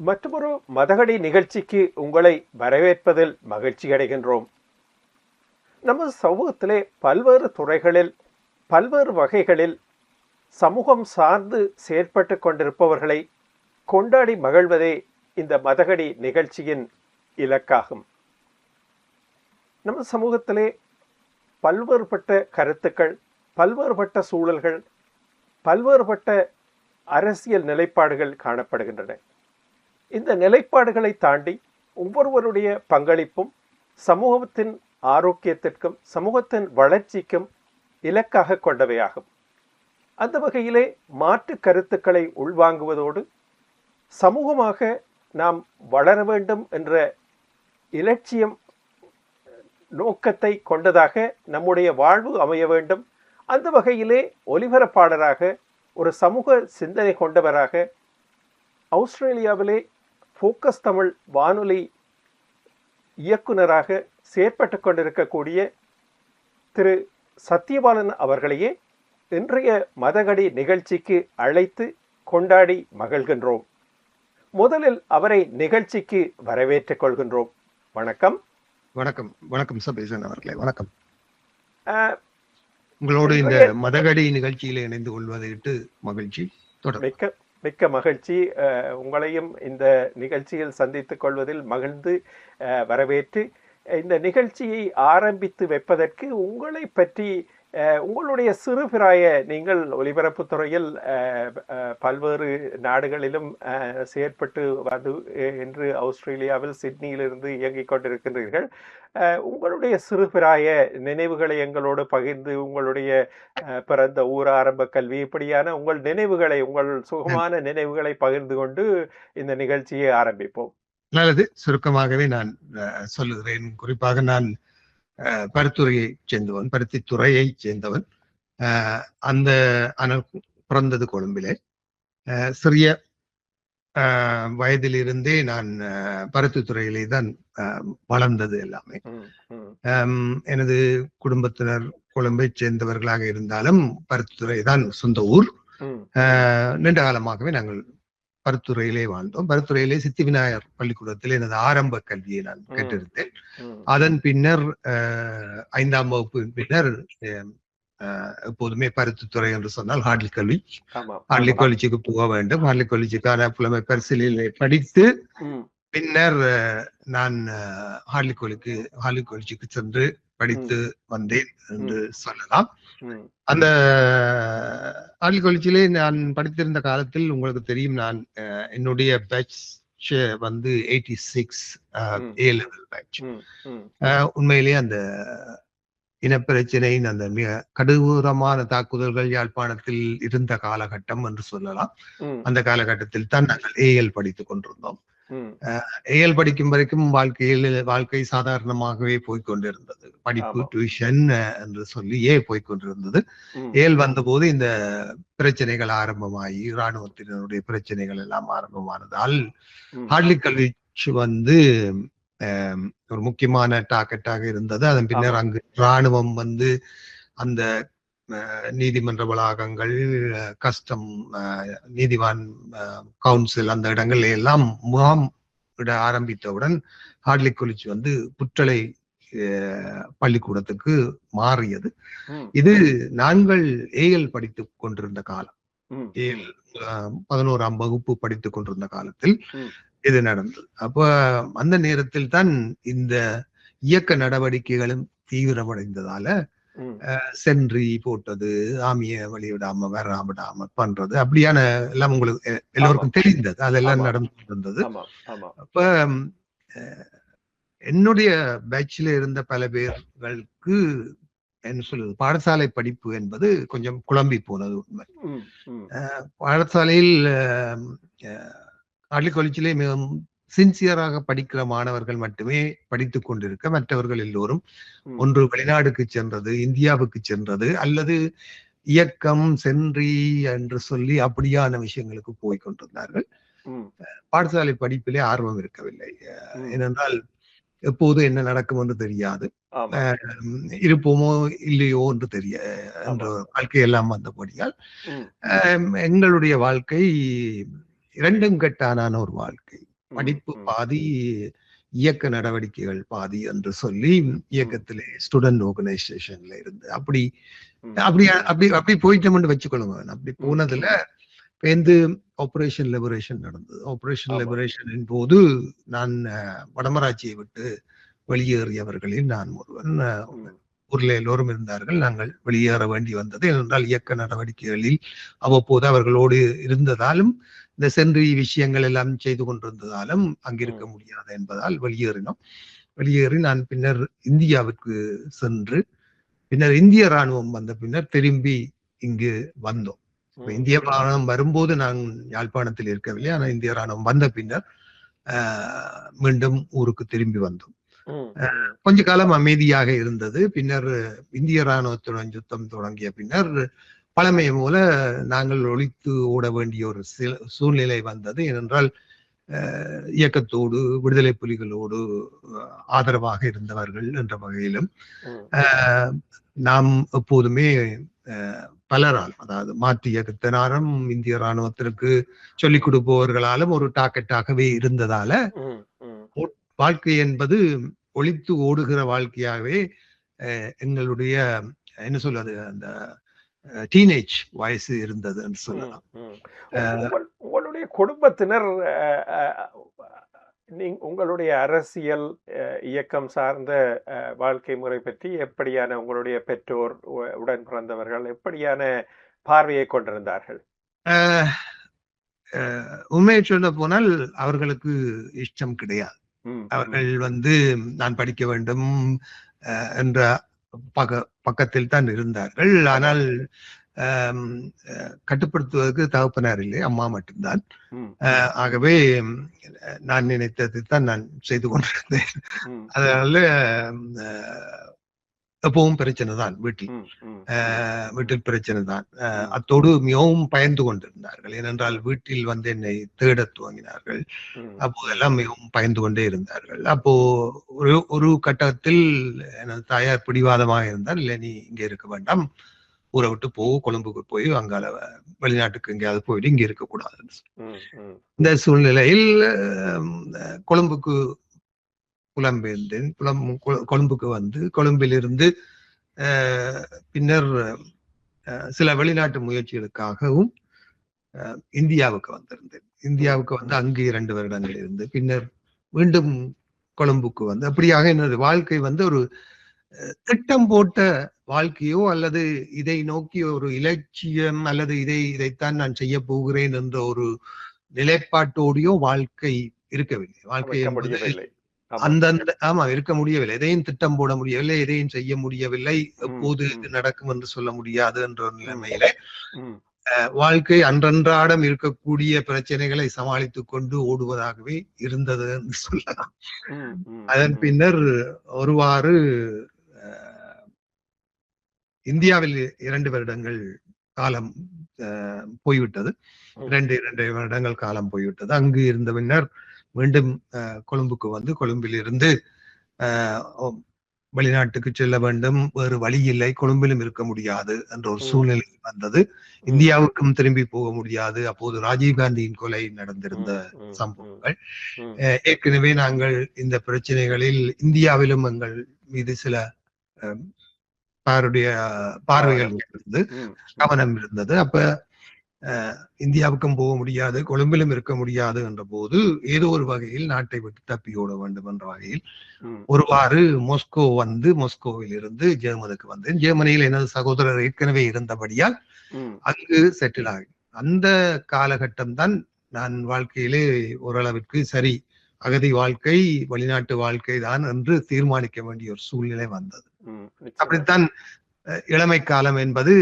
மற்றொரு மதகடி நிகழ்ச்சிக்கு உங்களை வரவேற்பதில் மகிழ்ச்சி அடைகின்றோம். நமது சமூகத்திலே பல்வேறு துறைகளில் பல்வேறு வகைகளில் சமூகம் சார்ந்து செயற்பட்டு கொண்டிருப்பவர்களை கொண்டாடி மகிழ்வதே இந்த மதகடி நிகழ்ச்சியின் இலக்காகும். நமது சமூகத்திலே பல்வேறுபட்ட கருத்துக்கள், பல்வேறுபட்ட சூழல்கள், பல்வேறுபட்ட அரசியல் நிலைப்பாடுகள் காணப்படுகின்றன. இந்த நிலைப்பாடுகளை தாண்டி ஒவ்வொருவருடைய பங்களிப்பும் சமூகத்தின் ஆரோக்கியத்திற்கும் சமூகத்தின் வளர்ச்சிக்கும் இலக்காக கொண்டவையாகும். அந்த வகையிலே மாற்று கருத்துக்களை உள்வாங்குவதோடு சமூகமாக நாம் வளர வேண்டும் என்ற இலட்சியம் நோக்கத்தை கொண்டதாக நம்முடைய வாழ்வு அமைய வேண்டும். அந்த வகையிலே ஒலிபரப்பாளராக ஒரு சமூக சிந்தனை கொண்டவராக ஆஸ்திரேலியாவிலே ஃபோக்கஸ் தமிழ் வானொலி இயக்குனராக செயற்பட்டு கொண்டிருக்கக்கூடிய திரு சத்யபாலன் அவர்களையே இன்றைய மதகடி நிகழ்ச்சிக்கு அழைத்து கொண்டாடி மகிழ்கின்றோம். முதலில் அவரை நிகழ்ச்சிக்கு வரவேற்றுக் கொள்கின்றோம். வணக்கம். வணக்கம். வணக்கம் சபேசன் அவர்களே. வணக்கம். உங்களோடு இந்த மதகடி நிகழ்ச்சியில் இணைந்து கொள்வதையிட்டு மகிழ்ச்சி. மிக்க மகிழ்ச்சி. உங்களையும் இந்த நிகழ்ச்சியில் சந்தித்துக் கொள்வதில் மகிழ்ந்து வரவேற்று இந்த நிகழ்ச்சியை ஆரம்பித்து வைப்பதற்கு உங்களை பற்றி உங்களுடைய சிறுபிராய நீங்கள் ஒலிபரப்பு துறையில் பல்வேறு நாடுகளிலும் செயற்பட்டு வந்து இன்று ஆஸ்திரேலியாவில் சிட்னியிலிருந்து இயங்கிக் கொண்டிருக்கின்றீர்கள். உங்களுடைய சிறுபிராய நினைவுகளை எங்களோடு பகிர்ந்து உங்களுடைய பிறந்த ஊர், ஆரம்ப கல்வி, இப்படியான உங்கள் நினைவுகளை, உங்கள் சுகமான நினைவுகளை பகிர்ந்து கொண்டு இந்த நிகழ்ச்சியை ஆரம்பிப்போம். நல்லது. சுருக்கமாகவே நான் சொல்லுகிறேன். குறிப்பாக நான் பருத்தித்துறையை சேர்ந்தவன். அந்த பிறந்தது கொழும்பிலே. சிறிய வயதிலிருந்தே நான் பருத்தித்துறையிலே தான் வளர்ந்தது எல்லாமே. எனது குடும்பத்தினர் கொழும்பை சேர்ந்தவர்களாக இருந்தாலும் பருத்தித்துறை தான் சொந்த ஊர். நீண்ட காலமாகவே நாங்கள் பருத்துறையிலே வாழ்ந்தோம். பருத்துறையிலே சித்தி விநாயகர் பள்ளிக்கூடத்தில் எனது ஆரம்ப கல்வியை நான் கேட்டிருந்தேன். அதன் பின்னர் 5ஆம் வகுப்பு பின்னர் எப்போதுமே பருத்தித்துறை என்று சொன்னால் ஹார்ட்லி காலேஜுக்கு போக வேண்டும். ஹார்ட்லி காலேஜுக்கான புலமை பரிசீலனை படித்து பின்னர் நான் ஹார்ட்லி காலேஜுக்கு சென்று படித்து வந்தேன் என்று சொல்லலாம். அந்த ஹார்ட்லி காலேஜிலே நான் படித்திருந்த காலத்தில் உங்களுக்கு தெரியும், நான் என்னுடைய பேட்ச் வந்து 86 A level பேட்ச். உண்மையிலேயே அந்த இனப்பிரச்சனையின் அந்த மிக கடூரமான தாக்குதல்கள் யாழ்ப்பாணத்தில் இருந்த காலகட்டம் என்று சொல்லலாம். அந்த காலகட்டத்தில் தான் நாங்கள் AL படித்துக் கொண்டிருந்தோம். AL படிக்கும் வரைக்கும் வாழ்க்கை சாதாரணமாகவே போய்கொண்டிருந்தது. படிப்பு, டியூஷன் என்று சொல்லி போய்கொண்டிருந்தது. AL வந்தபோது இந்த பிரச்சனைகள் ஆரம்பமாகி இராணுவத்தினருடைய பிரச்சனைகள் எல்லாம் ஆரம்பமானதால் ஹார்ட்லி காலேஜ் வந்து ஒரு முக்கியமான டார்கெட்டாக இருந்தது. அதன் பின்னர் அங்கு இராணுவம் வந்து அந்த நீதிமன்ற வளாகங்கள், கஸ்டம், நீதிவான் கவுன்சில், அந்த இடங்கள் எல்லாம் முகாம் விட ஆரம்பித்தவுடன் ஹார்ட்லி காலேஜ் வந்து புற்றலை பள்ளிக்கூடத்துக்கு மாறியது. இது நாங்கள் AL படித்துக் கொண்டிருந்த காலம். AL 11ஆம் வகுப்பு படித்துக் கொண்டிருந்த காலத்தில் இது நடந்தது. அப்ப அந்த நேரத்தில் தான் இந்த இயக்க நடவடிக்கைகளும் தீவிரமடைந்ததால சென்றி போட்டது, ஆமிய வழிவிடாம வராம பண்றது, அப்படியான எல்லாம் உங்களுக்கு எல்லோருக்கும் தெரிந்தது. அதெல்லாம் நடந்து இருந்தது. அப்ப என்னுடைய பேட்ச்ல இருந்த பல பேர்களுக்கு என்ன சொல்றது, பாடசாலை படிப்பு என்பது கொஞ்சம் குழம்பி போனது. உண்மை. பாடசாலையில் ஹார்ட்லி காலேஜிலே மிகவும் சின்சியராக படிக்கிற மாணவர்கள் மட்டுமே படித்துக் கொண்டிருக்க, மற்றவர்கள் எல்லோரும் ஒன்று வெளிநாடுக்கு சென்றது, இந்தியாவுக்கு சென்றது, அல்லது இயக்கம், சென்றி என்று சொல்லி அப்படியான விஷயங்களுக்கு போய் கொண்டிருந்தார்கள். பாடசாலை படிப்பிலே ஆர்வம் இருக்கவில்லை. ஏனென்றால் எப்போது என்ன நடக்கும் என்று தெரியாது, இருப்போமோ இல்லையோ என்று என்ற வாழ்க்கையெல்லாம் வந்தபடியால் எங்களுடைய வாழ்க்கை இரண்டும் கட்டான ஒரு வாழ்க்கை. படிப்பு பாதி, இயக்க நடவடிக்கைகள் பாதி என்று சொல்லி இயக்கத்திலே ஸ்டூடெண்ட் ஆர்கனைசேஷன்ல இருந்து அப்படி அப்படி அப்படி அப்படி போயிட்டோம்னு வச்சுக்கொள்ளுங்க. அப்படி போனதுல பேருந்து ஆபரேஷன் லிபரேஷன் நடந்தது. ஆபரேஷன் லிபரேஷனின் போது நான் வடமராட்சியை விட்டு வெளியேறியவர்களில் நான் ஒருவன். ஊரில் எல்லோரும் இருந்தார்கள். நாங்கள் வெளியேற வேண்டி வந்தது. ஏனென்றால் இயக்க நடவடிக்கைகளில் அவ்வப்போது அவர்களோடு இருந்ததாலும் இந்த சென்றி விஷயங்கள் எல்லாம் செய்து கொண்டிருந்ததாலும் அங்கிருக்க முடியாது என்பதால் வெளியேறினோம். வெளியேறி நான் பின்னர் இந்தியாவுக்கு சென்று பின்னர் இந்திய இராணுவம் வந்த பின்னர் திரும்பி இங்கு வந்தோம். இந்திய இராணுவம் வரும்போது நான் யாழ்ப்பாணத்தில் இருக்கவில்லை. ஆனால் இந்திய இராணுவம் வந்த பின்னர் மீண்டும் ஊருக்கு திரும்பி வந்தோம். கொஞ்ச காலம் அமைதியாக இருந்தது. பின்னர் இந்திய இராணுவத்துடன் யுத்தம் தொடங்கிய பின்னர் பழமையை போல நாங்கள் ஒழித்து ஓட வேண்டிய ஒரு சூழ்நிலை வந்தது. ஏனென்றால் இயக்கத்தோடு விடுதலை புலிகளோடு ஆதரவாக இருந்தவர்கள் என்ற வகையிலும் நாம் எப்போதுமே பலரால், அதாவது மாற்று இயக்கத்தினாரும் இந்திய இராணுவத்திற்கு சொல்லிக் கொடுப்பவர்களாலும் ஒரு டாக்கெட்டாகவே இருந்ததால வாழ்க்கை என்பது ஒழித்து ஓடுகிற வாழ்க்கையாகவே எங்களுடைய என்ன சொல்றது அந்த டீனேஜ் வயசு இருந்தது என்று சொல்லலாம். உங்களுடைய குடும்பத்தினர் உங்களுடைய அரசியல் இயக்கம் சார்ந்த வாழ்க்கை முறை பற்றி எப்படியான உங்களுடைய பெற்றோர் உடன் பிறந்தவர்கள் எப்படியான பார்வையை கொண்டிருந்தார்கள்? உண்மையை சொல்ல போனால் அவர்களுக்கு இஷ்டம் கிடையாது. அவர்கள் நான் படிக்க வேண்டும் என்ற பக்கத்தில் தான் இருந்தார்கள். ஆனால் கட்டுப்படுத்துவதற்கு தகப்பனார் இல்லை, அம்மா மட்டும்தான். ஆகவே நான் நினைத்தது தான் நான் செய்து கொண்டிருந்தேன். அதனால எப்பவும் பிரச்சனை தான் வீட்டில் பிரச்சனை தான். அத்தோடு மிகவும் பயந்து கொண்டிருந்தார்கள். ஏனென்றால் வீட்டில் என்னை தேட துவங்கினார்கள். அப்போதெல்லாம் மிகவும் பயந்து கொண்டே இருந்தார்கள். அப்போ ஒரு கட்டத்தில் எனது தாயார் பிடிவாதமாக இருந்தால், இல்லை நீ இங்க இருக்க வேண்டாம், ஊரை விட்டு கொழும்புக்கு போய் அங்கால வெளிநாட்டுக்கு எங்கேயாவது போயிட்டு இங்க இருக்கக்கூடாதுன்னு. இந்த சூழ்நிலையில் கொழும்புக்கு புலம்பெயர்ந்தேன். கொழும்புக்கு கொழும்பிலிருந்து பின்னர் சில வெளிநாட்டு முயற்சிகளுக்காகவும் இந்தியாவுக்கு வந்திருந்தேன். இந்தியாவுக்கு அங்கு 2 வருடங்கள் இருந்து பின்னர் மீண்டும் கொழும்புக்கு அப்படியாக என்னது வாழ்க்கை ஒரு திட்டம் போட்ட வாழ்க்கையோ அல்லது இதை நோக்கி ஒரு இலட்சியம் அல்லது இதைத்தான் நான் செய்ய போகிறேன் என்ற ஒரு நிலைப்பாட்டோடையோ வாழ்க்கை இருக்கவில்லை. வாழ்க்கை என்பது இருக்க முடியவில்லை. எதையும் திட்டம் போட முடியவில்லை, எதையும் செய்ய முடியவில்லை, எப்போது நடக்கும் என்று சொல்ல முடியாது என்ற ஒரு நிலைமையில வாழ்க்கை அன்றன்றாடம் இருக்கக்கூடிய பிரச்சனைகளை சமாளித்துக் கொண்டு ஓடுவதாகவே இருந்தது என்று சொல்லலாம். அதன் பின்னர் ஒருவாறு இந்தியாவில் 2 வருடங்கள் காலம் போய்விட்டது. 2 வருடங்கள் காலம் போய்விட்டது. அங்கு இருந்த பின்னர் மீண்டும் கொழும்புக்கு கொழும்பில் இருந்து வெளிநாட்டுக்கு செல்ல வேண்டும், வேறு வழி இல்லை, கொழும்பிலும் இருக்க முடியாது என்ற ஒரு சூழ்நிலை வந்தது. இந்தியாவுக்கும் திரும்பி போக முடியாது. அப்போது ராஜீவ்காந்தியின் கொலை நடந்திருந்த சம்பவங்கள். ஏற்கனவே நாங்கள் இந்த பிரச்சனைகளில் இந்தியாவிலும் எங்கள் மீது சில பார்வைகள் இருந்து கவனம் இருந்தது. அப்ப இந்தியாவுக்கும் போக முடியாது, கொழும்பிலும் இருக்க முடியாது என்ற போது ஏதோ ஒரு வகையில் நாட்டை விட்டு தப்பி ஓட வேண்டும் என்ற வகையில் ஒருவாறு மொஸ்கோவில் இருந்து ஜெர்மனுக்கு வந்தேன். ஜெர்மனியில் எனது சகோதரர் ஏற்கனவே இருந்தபடியால் அங்கு செட்டில் ஆகி அந்த காலகட்டம் தான் நான் வாழ்க்கையிலே ஓரளவிற்கு சரி, அகதி வாழ்க்கை வெளிநாட்டு வாழ்க்கை தான் என்று தீர்மானிக்க வேண்டிய ஒரு சூழ்நிலை வந்தது. அப்படித்தான் இளமை காலம் என்பது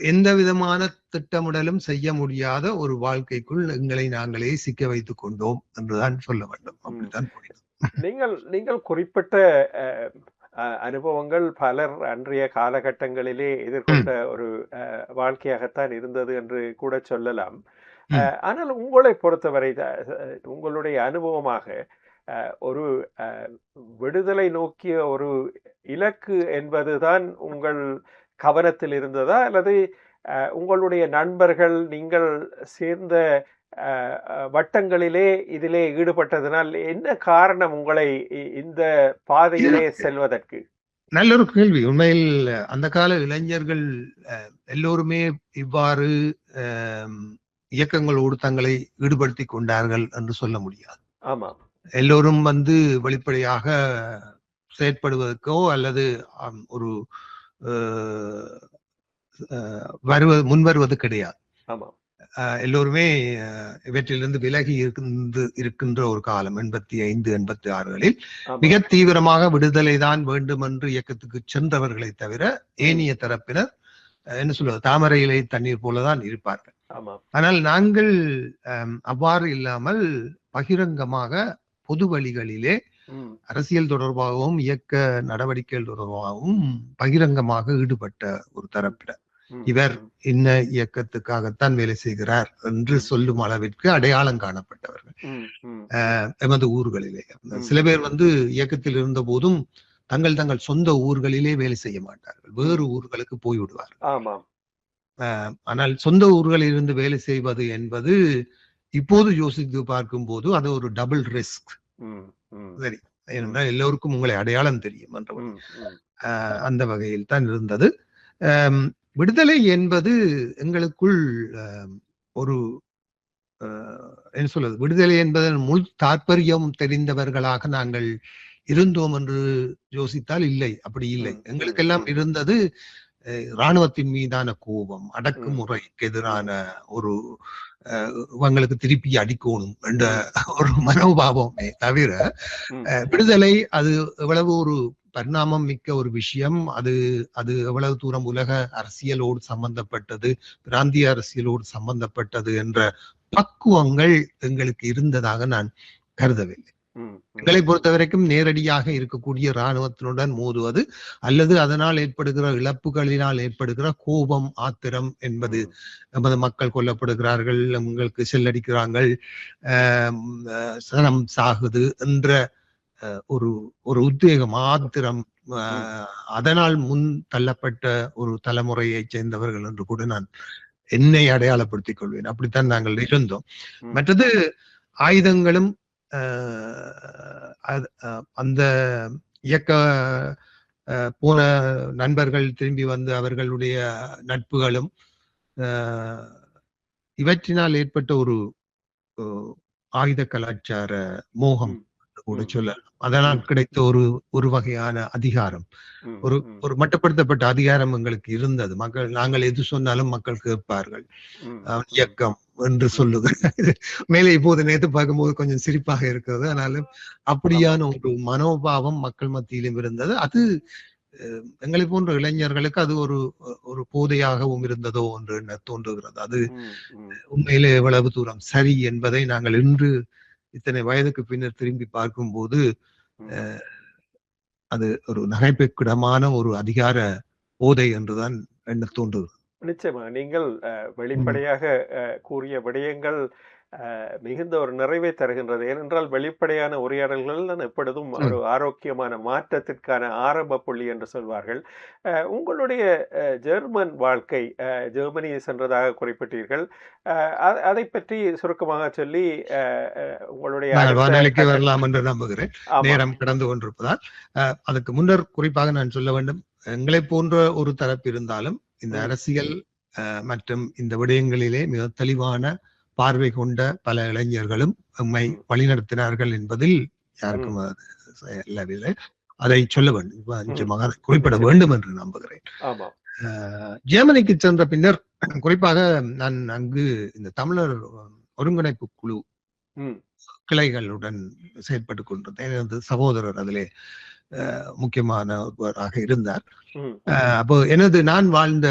எந்த விதமான திட்டமிடலும் செய்ய முடியாத ஒரு வாழ்க்கைக்குள் எங்களை நாங்களே சிக்க வைத்துக் கொண்டோம் என்றுதான் சொல்ல வேண்டும். அப்படித்தான் நீங்கள் குறிப்பிட்ட அனுபவங்கள் பலர் அன்றைய காலகட்டங்களிலே எதிர்கொண்ட ஒரு வாழ்க்கையாகத்தான் இருந்தது என்று கூட சொல்லலாம். ஆனால் உங்களை பொறுத்தவரை உங்களுடைய அனுபவமாக ஒரு விடுதலை நோக்கிய ஒரு இலக்கு என்பதுதான் உங்கள் கவனத்தில் இருந்ததா, அல்லது உங்களுடைய நண்பர்கள் நீங்கள் சேர்ந்த வட்டங்களிலே இதிலே ஈடுபட்டதனால் என்ன காரணம் உங்களை இந்த பாதையிலே செல்வதற்கு? நல்ல ஒரு கேள்வி. உண்மையில் அந்த கால இளைஞர்கள் எல்லோருமே இவ்வாறு இயக்கங்களோடு தங்களை ஈடுபடுத்தி கொண்டார்கள் என்று சொல்ல முடியாது. ஆமா, எல்லோரும் வெளிப்படையாக செயற்படுவதற்கோ அல்லது ஒரு முன்வருவது கிடையாது. எல்லோருமே இவற்றிலிருந்து விலகி இருக்கின்ற ஒரு காலம் 85, 86களில் மிக தீவிரமாக விடுதலை தான் வேண்டும் என்று இயக்கத்துக்கு சென்றவர்களை தவிர ஏனைய தரப்பினர் என்ன சொல்வது, தாமரை இலை தண்ணீர் போலதான் இருப்பார்கள். ஆனால் நாங்கள் அவ்வாறு இல்லாமல் பகிரங்கமாக பொது வழிகளிலே அரசியல் தொடர்பாகவும் இயக்க நடவடிக்கைகள் தொடர்பாகவும் பகிரங்கமாக ஈடுபட்ட ஒரு தரப்பினர். இவர் இன்ன இயக்கத்துக்காகத்தான் வேலை செய்கிறார் என்று சொல்லும் அளவிற்கு அடையாளம் காணப்பட்டவர்கள் எமது ஊர்களிலே. சில பேர் இயக்கத்தில் இருந்த போதும் தங்கள் சொந்த ஊர்களிலே வேலை செய்ய மாட்டார்கள், வேறு ஊர்களுக்கு போய்விடுவார்கள். ஆனால் சொந்த ஊர்களில் இருந்து வேலை செய்வது என்பது இப்போது யோசித்து பார்க்கும் போது அது ஒரு டபுள் ரிஸ்க். சரி, ஏனென்றால் எல்லோருக்கும் உங்களை அடையாளம் தெரியும் என்றவன் அந்த வகையில் தான் இருந்தது. விடுதலை என்பது எங்களுக்குள் ஒரு என்ன சொல்வது, விடுதலை என்பதன் முழு தாற்பயம் தெரிந்தவர்களாக நாங்கள் இருந்தோம் என்று யோசித்தால் இல்லை, அப்படி இல்லை. எங்களுக்கெல்லாம் இருந்தது இராணுவத்தின் மீதான கோபம், அடக்குமுறைக்கு எதிரான ஒரு இவங்களுக்கு திருப்பி அடிக்கணும் என்ற ஒரு மனோபாவமே தவிர விடுதலை அது எவ்வளவு ஒரு பரிணாமம் மிக்க ஒரு விஷயம், அது எவ்வளவு தூரம் உலக அரசியலோடு சம்பந்தப்பட்டது, பிராந்திய அரசியலோடு சம்பந்தப்பட்டது என்ற பக்குவங்கள் எங்களுக்கு இருந்ததாக நான் கருதவில்லை. எங்களை பொறுத்த வரைக்கும் நேரடியாக இருக்கக்கூடிய இராணுவத்தினுடன் மோதுவது அல்லது அதனால் ஏற்படுகிற இழப்புகளினால் ஏற்படுகிற கோபம், ஆத்திரம் என்பது, நமது மக்கள் கொல்லப்படுகிறார்கள், உங்களுக்கு செல்லடிக்கிறார்கள், சனம் சாகுது என்ற ஒரு உத்வேகம், ஆத்திரம், அதனால் முன் தள்ளப்பட்ட ஒரு தலைமுறையை சேர்ந்தவர்கள் என்று கூட நான் என்னை அடையாளப்படுத்திக் கொள்வேன். அப்படித்தான் நாங்கள் இருந்தோம். மற்றது ஆயுதங்களும் அந்த இயக்க போன நண்பர்கள் திரும்பி அவர்களுடைய நட்புகளும் இவற்றினால் ஏற்பட்ட ஒரு ஆயுத கலாச்சார மோகம் கூட சொல்லலாம். அதனால் கிடைத்த ஒரு வகையான அதிகாரம், ஒரு மட்டுப்படுத்தப்பட்ட அதிகாரம் எங்களுக்கு இருந்தது. நாங்கள் எது சொன்னாலும் மக்கள் கேட்பார்கள், இயக்கம் என்று சொல்லுது. மேலே இப்போது நேற்று பார்க்கும்போது கொஞ்சம் சிரிப்பாக இருக்கிறது. ஆனாலும் அப்படியான ஒரு மனோபாவம் மக்கள் மத்தியிலும் இருந்தது. அது எங்களை போன்ற இளைஞர்களுக்கு அது ஒரு போதையாகவும் இருந்ததோ என்று தோன்றுகிறது. அது உண்மையிலே எவ்வளவு தூரம் சரி என்பதை நாங்கள் இன்று இத்தனை வயதுக்கு பின்னர் திரும்பி பார்க்கும்போது அது ஒரு நகைப்புக்கிடமான ஒரு அதிகார போதை என்றுதான் எண்ண தோன்றுகிறது. நிச்சயமா நீங்கள் வெளிப்படையாக கூறிய விடயங்கள் மிகுந்த ஒரு நிறைவை தருகின்றது. ஏனென்றால் வெளிப்படையான உரையாடல்கள் தான் எப்பொழுதும் ஒரு ஆரோக்கியமான மாற்றத்திற்கான ஆரம்ப புள்ளி என்று சொல்வார்கள். உங்களுடைய ஜெர்மன் வாழ்க்கை, ஜெர்மனியை சென்றதாக குறிப்பிட்டீர்கள். அதை பற்றி சுருக்கமாக சொல்லி உங்களுடைய வானொலிக்கு வரலாம் என்று நம்புகிறேன். நேரம் கடந்து கொண்டிருப்பதால் அதுக்கு முன்னர் குறிப்பாக நான் சொல்ல வேண்டும், எங்களை போன்ற ஒரு தரப்பு இருந்தாலும் இந்த அரசியல் மற்றும் இந்த விடயங்களிலே மிக தெளிவான பார்வை கொண்ட பல இளைஞர்களும் நம்மை வழிநடத்தினார்கள் என்பதில் யாருக்கும் இல்லவில்லை. அதை சொல்ல வேண்டும், நிச்சயமாக குறிப்பிட வேண்டும் என்று நம்புகிறேன். ஜெர்மனிக்கு சென்ற பின்னர் குறிப்பாக நான் அங்கு இந்த தமிழர் ஒருங்கிணைப்பு குழு கிளைகளுடன் செயற்பட்டுக் கொண்டிருந்தேன். எனது சகோதரர் அதிலே முக்கியமானவராக இருந்தார். அப்போ நான் வாழ்ந்த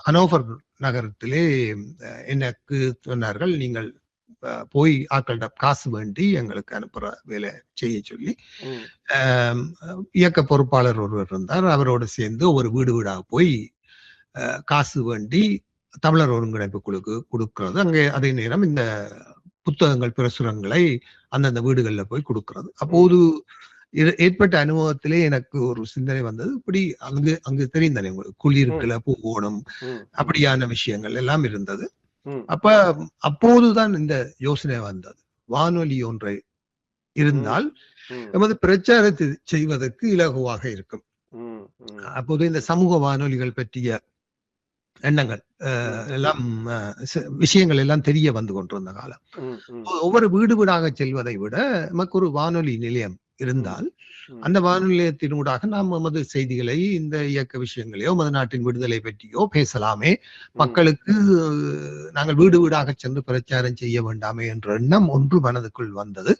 ஹனோவர் நகரத்திலே எனக்கு சொன்னார்கள், நீங்கள் போய் ஆட்களிட காசு வேண்டி எங்களுக்கு அனுப்புற வேலை செய்ய சொல்லி. இயக்க பொறுப்பாளர் ஒருவர் இருந்தார், அவரோடு சேர்ந்து ஒரு வீடு வீடாக போய் காசு வேண்டி தமிழர் ஒருங்கிணைப்பு குழுக்கு கொடுக்கிறது. அங்கே அதே நேரம் இந்த புத்தகங்கள், பிரசுரங்களை அந்தந்த வீடுகளில் போய் கொடுக்கிறது. அப்போது ஏற்பட்ட அனுபவத்திலே எனக்கு ஒரு சிந்தனை வந்தது. இப்படி அங்கு தெரிந்தானே உங்களுக்கு குளிருக்குல போகணும், அப்படியான விஷயங்கள் எல்லாம் இருந்தது. அப்ப அப்போதுதான் இந்த யோசனை வந்தது. வானொலி ஒன்றை இருந்தால் எமது பிரச்சாரத்தை செய்வதற்கு இலகுவாக இருக்கும். அப்போது இந்த சமூக வானொலிகள் பற்றிய எண்ணங்கள் எல்லாம் விஷயங்கள் எல்லாம் தெரிய வந்து கொண்டிருந்த காலம். ஒவ்வொரு வீடு வீடாக செல்வதை விட நமக்கு ஒரு வானொலி நிலையம் இருந்தால் அந்த வானொலி நிலையத்தினூடாக நாம் நமது செய்திகளை, இந்த இயக்க விஷயங்களையோ நமது நாட்டின் விடுதலை பற்றியோ பேசலாமே, மக்களுக்கு நாங்கள் வீடு வீடாக சென்று பிரச்சாரம் செய்ய வேண்டாமே என்ற எண்ணம் ஒன்று மனதுக்குள் வந்தது.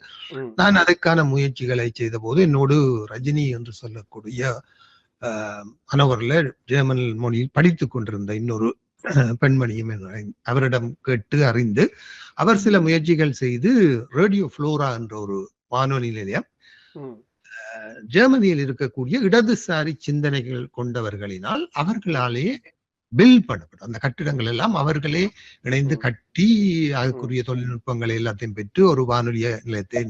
நான் அதற்கான முயற்சிகளை செய்த போது என்னோடு ரஜினி என்று சொல்லக்கூடிய ஹனோவர்ல ஜெர்மன் மொழியில் படித்துக் கொண்டிருந்த இன்னொரு பெண்மணியும் அவரிடம் கேட்டு அறிந்து அவர் சில முயற்சிகள் செய்து ரேடியோ ஃப்ளோரா என்ற ஒரு வானொலி நிலையம் ஜெர்மனியில் இருக்கக்கூடிய இடதுசாரி சிந்தனைகள் கொண்டவர்களினால் அவர்களாலே பில்ட் பண்ணப்படும் அந்த கட்டிடங்கள் எல்லாம் அவர்களே இணைந்து கட்டி அதுக்குரிய தொழில்நுட்பங்களை எல்லாத்தையும் பெற்று ஒரு வானொலி நிலையத்தை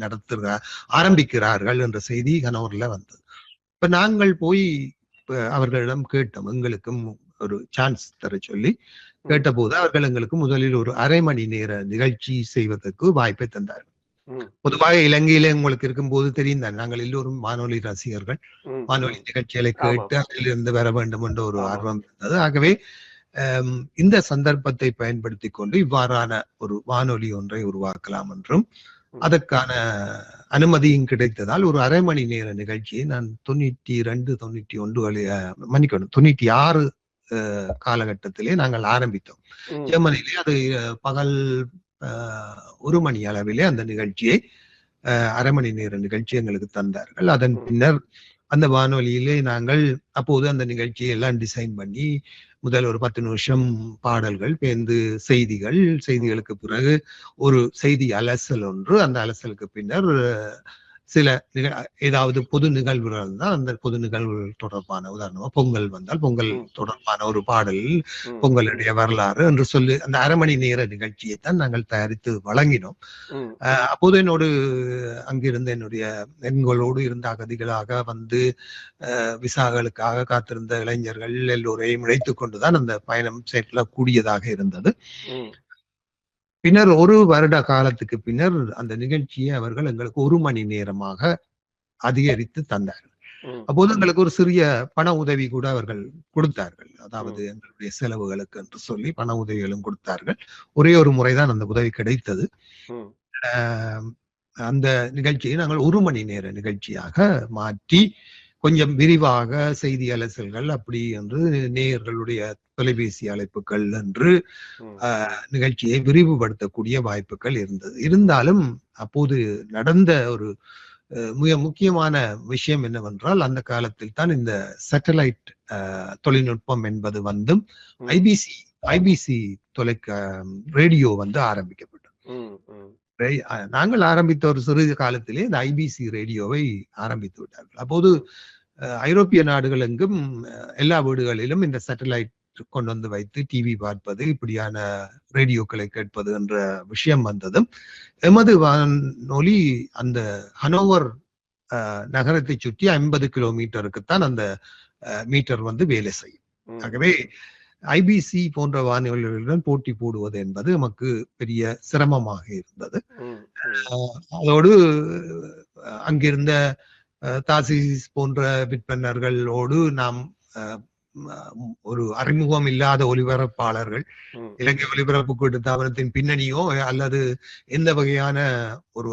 ஆரம்பிக்கிறார்கள் என்ற செய்தி ஹனோவர்ல வந்தது. இப்ப நாங்கள் போய் அவர்களிடம் கேட்டோம், எங்களுக்கும் ஒரு சான்ஸ் தர சொல்லி கேட்டபோது அவர்கள் எங்களுக்கு முதலில் ஒரு அரை மணி நேர நிகழ்ச்சி செய்வதற்கு வாய்ப்பை தந்தார்கள். பொதுவாக இலங்கையில உங்களுக்கு இருக்கும் போது தெரியும் தான், நாங்கள் எல்லோரும் வானொலி ரசிகர்கள், வானொலி நிகழ்ச்சிகளை கேட்டு அதிலிருந்து வர வேண்டும் என்ற ஒரு ஆர்வம் இருந்தது. ஆகவே இந்த சந்தர்ப்பத்தை பயன்படுத்தி கொண்டு இவ்வாறான ஒரு வானொலி ஒன்றை உருவாக்கலாம் என்றும் அதற்கான அனுமதியும் கிடைத்ததால் ஒரு அரை மணி நேர நிகழ்ச்சியை நான் 96 காலகட்டத்திலே நாங்கள் ஆரம்பித்தோம். ஜெர்மனியிலே அது பகல் 1 மணி அளவிலே அந்த நிகழ்ச்சியை அரை மணி நேர நிகழ்ச்சி எங்களுக்கு தந்தார்கள். அதன் பின்னர் அந்த வானொலியிலே நாங்கள் அப்போது அந்த நிகழ்ச்சியை எல்லாம் டிசைன் பண்ணி முதல் ஒரு 10 நிமிஷம் பாடல்கள், பேருந்து செய்திகளுக்கு பிறகு ஒரு செய்தி அலசல் ஒன்று, அந்த அலசலுக்கு பின்னர் சில ஏதாவது பொது நிகழ்வுகள் தான் அந்த பொது நிகழ்வுகள் தொடர்பான, உதாரணமா பொங்கல் வந்தால் பொங்கல் தொடர்பான ஒரு பாடல், பொங்கலுடைய வரலாறு என்று சொல்லி அந்த அரை மணி நேர நிகழ்ச்சியை தான் நாங்கள் தயாரித்து வழங்கினோம். அப்போது என்னோடு அங்கிருந்த எங்களோடு இருந்த அகதிகளாக வந்து விசாகளுக்காக காத்திருந்த இளைஞர்கள் எல்லோரையும் இணைத்துக் கொண்டுதான் அந்த பயணம் செல்லக்கூடியதாக இருந்தது. பின்னர் 1 வருட காலத்துக்கு பின்னர் அந்த நிகழ்ச்சியை அவர்கள் எங்களுக்கு 1 மணி நேரமாக அதிகரித்து தந்தார்கள். அப்போது எங்களுக்கு ஒரு சிறிய பண உதவி கூட அவர்கள் கொடுத்தார்கள். அதாவது எங்களுடைய செலவுகளுக்கு என்று சொல்லி பண உதவிகளும் கொடுத்தார்கள். ஒரே ஒரு முறைதான் அந்த உதவி கிடைத்தது. அந்த நிகழ்ச்சியை நாங்கள் 1 மணி நேர நிகழ்ச்சியாக மாற்றி கொஞ்சம் விரிவாக செய்தி அலசல்கள் அப்படி என்று நேயர்களுடைய தொலைபேசி அழைப்புகள் என்று நிகழ்ச்சியை விரிவுபடுத்தக்கூடிய வாய்ப்புகள் இருந்தது. இருந்தாலும் அப்போது நடந்த ஒரு மிக முக்கியமான விஷயம் என்னவென்றால், அந்த காலத்தில் தான் இந்த சேட்டலைட் தொழில்நுட்பம் என்பது வந்தும் ஐபிசி ரேடியோ வந்து ஆரம்பிக்கப்பட்டது. நாங்கள் ஆரம்பித்த ஒரு சிறிது காலத்திலே இந்த ஐபிசி ரேடியோவை ஆரம்பித்து விட்டார்கள். அப்போது ஐரோப்பிய நாடுகள் எங்கும் எல்லா வீடுகளிலும் இந்த சேட்டலைட் கொண்டு வந்து வைத்து டிவி பார்ப்பது, இப்படியான ரேடியோக்களை கேட்பது என்ற விஷயம் வந்ததும் எமது வானொலி அந்த ஹனோவர் நகரத்தை சுற்றி 50 கிலோமீட்டருக்குத்தான் அந்த மீட்டர் வந்து வேலை செய்யும். ஆகவே ஐபிசி போன்ற வானொலிகளுடன் போட்டி போடுவது என்பது நமக்கு பெரிய சிரமமாக இருந்தது. அதோடு அங்கிருந்த தாசிஸ் போன்ற விற்பனர்களோடு நாம் ஒரு அறிமுகம் இல்லாத ஒலிபரப்பாளர்கள், இலங்கை ஒலிபரப்பு கூட்டுத்தாபனத்தின் பின்னணியோ அல்லது எந்த வகையான ஒரு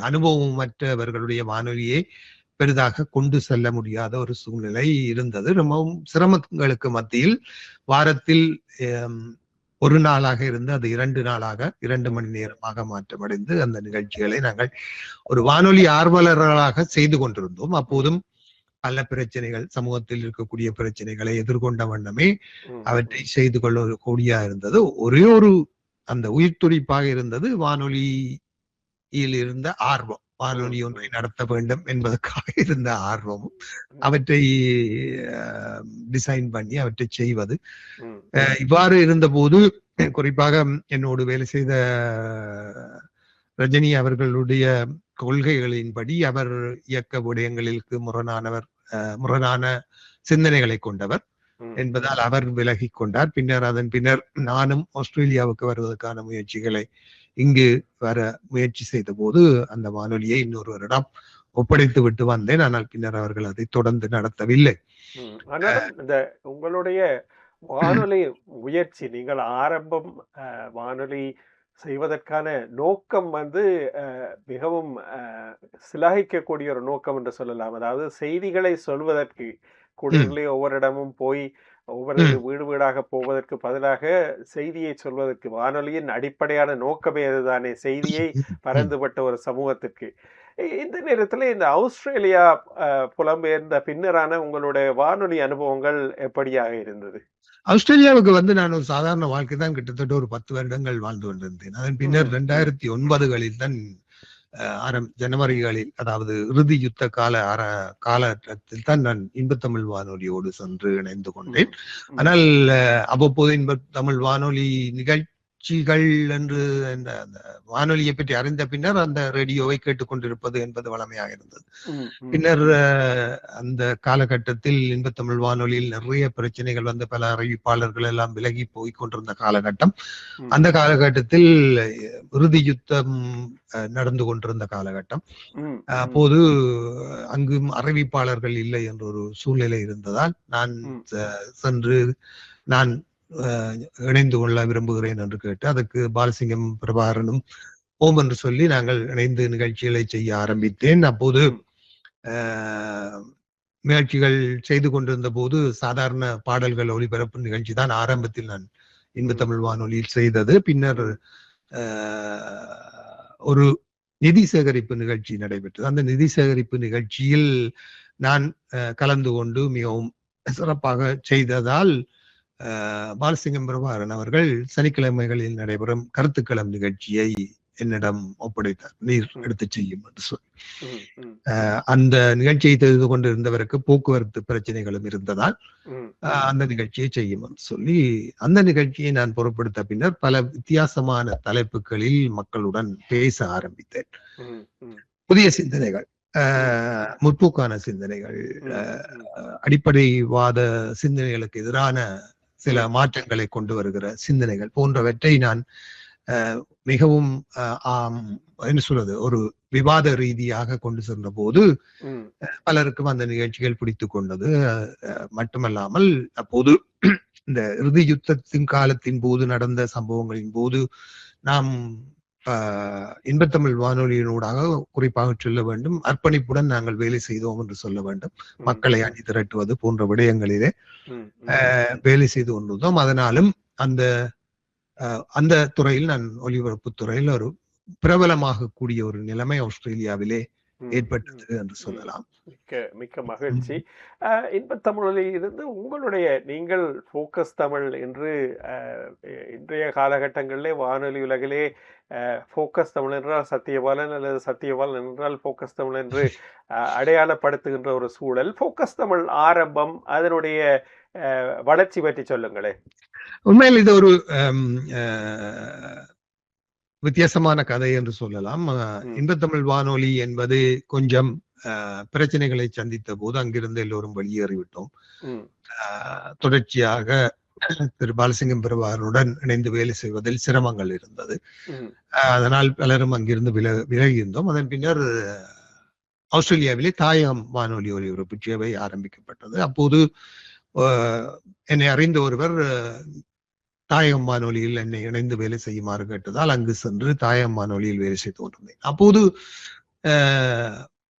அனுபவமற்றவர்களுடைய வானொலியை பெரிதாக கொண்டு செல்ல முடியாத ஒரு சூழ்நிலை இருந்தது. ரொம்பவும் சிரமங்களுக்கு மத்தியில் வாரத்தில் 1 நாளாக இருந்து அது 2 நாளாக 2 மணி நேரமாக மாற்றமடைந்து அந்த நிகழ்ச்சிகளை நாங்கள் ஒரு வானொலி ஆர்வலர்களாக செய்து கொண்டிருந்தோம். அப்போதும் பல பிரச்சனைகள், சமூகத்தில் இருக்கக்கூடிய பிரச்சனைகளை எதிர்கொண்ட வண்ணமே அவற்றை செய்து கொள்ளக்கூடிய இருந்தது. ஒரே ஒரு அந்த உயிர் துடிப்பாக இருந்தது வானொலியில் இருந்த ஆர்வம். வானொலி ஒன்றை நடத்த வேண்டும் என்பதற்காக இருந்த ஆர்வமும் அவற்றை டிசைன் பண்ணி அவற்றை செய்வது. இவ்வாறு இருந்த போது குறிப்பாக என்னோடு வேலை செய்த ரஜினி அவர்களுடைய கொள்கைகளின்படி அவர் இயக்க விடயங்களுக்கு முரணான சிந்தனைகளை கொண்டவர். என்பதால் அவர் விலகி கொண்டார். பின்னர் அதன் பின்னர் நானும் ஆஸ்திரேலியாவுக்கு வருவதற்கான முயற்சிகளை இங்கு வர முயற்சி செய்த போது அந்த வானொலியை இன்னொருவரிடம் ஒப்படைத்து விட்டு வந்தேன். ஆனால் பின்னர் அவர்கள் அதை தொடர்ந்து நடத்தவில்லை. ஆனாலும் இந்த உங்களுடைய வானொலி முயற்சி, நீங்கள் ஆரம்பம் வானொலி செய்வதற்கான நோக்கம் மிகவும் சிலாகிக்கக்கூடிய ஒரு நோக்கம் என்று சொல்லலாம். அதாவது செய்திகளை சொல்வதற்கு குடியிலே ஒவ்வொரு இடமும் போய் ஒவ்வொரு வீடு வீடாக போவதற்கு பதிலாக செய்தியை சொல்வதற்கு வானொலியின் அடிப்படையான நோக்கமே அதுதானே, செய்தியை பரந்துபட்ட ஒரு சமூகத்திற்கு. இந்த நேரத்தில் இந்த ஆஸ்திரேலியா புலம்பெயர்ந்த பின்னரான உங்களுடைய வானொலி அனுபவங்கள் எப்படியாக இருந்தது? ஆஸ்திரேலியாவுக்கு நான் ஒரு சாதாரண வாழ்க்கை தான், கிட்டத்தட்ட ஒரு 10 வருடங்கள் வாழ்ந்து கொண்டிருந்தேன். அதன் பின்னர் 2009களில் தான் ஜனவரிகளில், அதாவது இறுதி யுத்த காலகட்டத்தில் தான் நான் இன்பத்தமிழ் வானொலியோடு சென்று இணைந்து கொண்டேன். ஆனால் அவ்வப்போது இன்பத்தமிழ் வானொலி நிகழ்ச்சிகள் என்று அந்த வானொலியை பற்றி அறிந்த பின்னர் அந்த ரேடியோவை கேட்டுக்கொண்டிருப்பது என்பது வளமையாக இருந்தது. பின்னர் அந்த காலகட்டத்தில் இன்பத்தமிழ் வானொலியில் நிறைய பிரச்சனைகள் வந்து பல அறிவிப்பாளர்கள் எல்லாம் விலகி போய் கொண்டிருந்த காலகட்டம். அந்த காலகட்டத்தில் இறுதி யுத்தம் நடந்து கொண்டிருந்த காலகட்டம். அப்போது அங்கும் அறிவிப்பாளர்கள் இல்லை என்ற ஒரு சூழ்நிலை இருந்ததால் நான் சென்று நான் இணைந்து கொள்ள விரும்புகிறேன் என்று கேட்டு அதற்கு பாலசிங்கம் பிரபாகரனும் ஓம் என்று சொல்லி நாங்கள் இணைந்து நிகழ்ச்சிகளை செய்ய ஆரம்பித்தேன். அப்போது நிகழ்ச்சிகள் செய்து கொண்டிருந்த போது சாதாரண பாடல்கள் ஒளிபரப்பு நிகழ்ச்சி தான் ஆரம்பத்தில் நான் இன்பத்தமிழ் வானொலியில் செய்தது. பின்னர் ஒரு நிதி சேகரிப்பு நிகழ்ச்சி நடைபெற்றது. அந்த நிதி சேகரிப்பு நிகழ்ச்சியில் நான் கலந்து கொண்டு மிகவும் சிறப்பாக செய்ததால் பாலசிங்கம் பிரபாகரன் அவர்கள் சனிக்கிழமைகளில் நடைபெறும் கருத்துக்களம் நிகழ்ச்சியை என்னிடம் ஒப்படைத்தார். நீர் எடுத்து செய்யும் என்று சொல்லி. அந்த நிகழ்ச்சியை தெரிந்து கொண்டிருந்தவருக்கு போக்குவரத்து பிரச்சனைகளும் இருந்ததால் அந்த நிகழ்ச்சியை செய்யும் என்று சொல்லி அந்த நிகழ்ச்சியை நான் பொருட்படுத்த பின்னர் பல வித்தியாசமான தலைப்புகளில் மக்களுடன் பேச ஆரம்பித்தேன். புதிய சிந்தனைகள், முற்போக்கான சிந்தனைகள், அடிப்படைவாத சிந்தனைகளுக்கு எதிரான சில மாற்றங்களை கொண்டு வருகிற சிந்தனைகள் போன்றவற்றை நான் மிகவும் என்ன சொல்றது, ஒரு விவாத ரீதியாக கொண்டு சென்ற போது பலருக்கும் அந்த நிகழ்ச்சிகள் பிடித்து கொண்டது. மட்டுமல்லாமல் அப்போது இந்த இறுதி யுத்தத்தின் காலத்தின் போது நடந்த சம்பவங்களின் போது நாம் இன்பத்தமிழ் வானொலியினூடாக குறிப்பாக சொல்ல வேண்டும், அர்ப்பணிப்புடன் நாங்கள் வேலை செய்தோம் என்று சொல்ல வேண்டும். மக்களை அணி திரட்டுவது போன்ற விடயங்களிலே வேலை செய்து கொண்டிருந்தோம். அதனாலும் அந்த துறையில் நான் ஒலிபரப்பு துறையில் ஒரு பிரபலமாக கூடிய ஒரு நிலைமை ஆஸ்திரேலியாவிலே ஏற்பட்டது என்று சொல்லலாம். மிக்க மகிழ்ச்சி. இன்பத்தமிழில் இருந்து நீங்கள் போக்கஸ் தமிழ் என்று இன்றைய காலகட்டங்களிலே வானொலி உலகிலே போக்கஸ் தமிழ் என்றால் சத்தியபாலன் அல்லது சத்தியபாலன் என்றால் போக்கஸ் தமிழ் என்று அடையாளப்படுத்துகின்ற ஒரு சூழல். போக்கஸ் தமிழ் ஆரம்பம், அதனுடைய வளர்ச்சி பற்றி சொல்லுங்களேன். உண்மையில் இது ஒரு வித்தியாசமான கதை என்று சொல்லலாம். இன்பத்தமிழ் வானொலி என்பது கொஞ்சம் பிரச்சனைகளை சந்தித்த போது அங்கிருந்து எல்லோரும் வெளியேறிவிட்டோம். தொடர்ச்சியாக திரு பாலசிங்கம் பிரபாகரனுடன் இணைந்து வேலை செய்வதில் சிரமங்கள் இருந்தது. அதனால் பலரும் அங்கிருந்து விலகியிருந்தோம். அதன் பின்னர் ஆஸ்திரேலியாவிலே தாயகம் வானொலி ஒலிபரப்பு சேவை ஆரம்பிக்கப்பட்டது. அப்போது என்னை அறிந்த ஒருவர் தாயகம் வானொலியில் என்னை இணைந்து வேலை செய்யுமாறு கேட்டதால் அங்கு சென்று தாயகம் வானொலியில் வேலை செய்து கொண்டிருந்தேன். அப்போது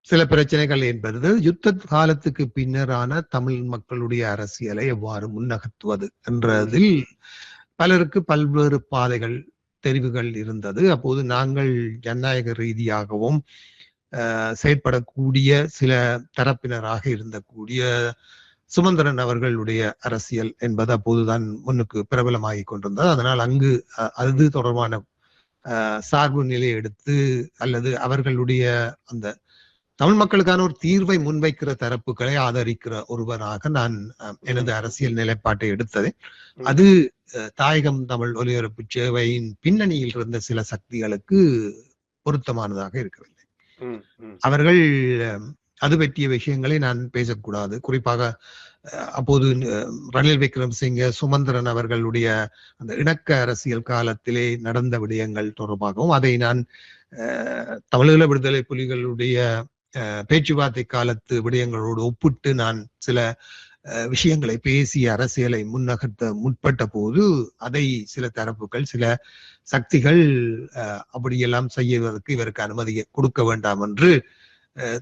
சில பிரச்சனைகள் என்பது யுத்த காலத்துக்கு பின்னரான தமிழ் மக்களுடைய அரசியலை எவ்வாறு முன்னகர்த்துவது என்றதில் பலருக்கு பல்வேறு பாதைகள் தெரிவுகள் இருந்தது. அப்போது நாங்கள் ஜனநாயக ரீதியாகவும் செயற்படக்கூடிய சில தரப்பினராக இருந்தக்கூடிய சுமந்திரன் அவர்களுடைய அரசியல் என்பது அப்போதுதான் முன்னுக்கு பிரபலமாகி கொண்டிருந்தது. அதனால் அங்கு அது தொடர்பான சார்பு நிலை எடுத்து அல்லது அவர்களுடைய அந்த தமிழ் மக்களுக்கான ஒரு தீர்வை முன்வைக்கிற தரப்புகளை ஆதரிக்கிற ஒருவராக நான் எனது அரசியல் நிலைப்பாட்டை எடுத்தேன். அது தாயகம் தமிழ் ஒலிபரப்பு சேவையின் பின்னணியில் இருந்த சில சக்திகளுக்கு பொருத்தமானதாக இருக்கவில்லை. அவர்கள் அது பற்றிய விஷயங்களை நான் பேசக்கூடாது, குறிப்பாக அப்போது ரணில் விக்ரமசிங்க, சுமந்திரன் அவர்களுடைய அந்த இணக்க அரசியல் காலத்திலே நடந்த விடயங்கள் தொடர்பாகவும் அதை நான் தமிழீழ விடுதலை புலிகளுடைய பேச்சுவார்த்தை காலத்து விடயங்களோடு ஒப்பிட்டு நான் சில விஷயங்களை பேசி அரசியலை முன்னகர்த்த முற்பட்ட போது அதை சில தரப்புகள், சில சக்திகள் அப்படியெல்லாம் செய்வதற்கு இவருக்கு அனுமதி கொடுக்க வேண்டாம் என்று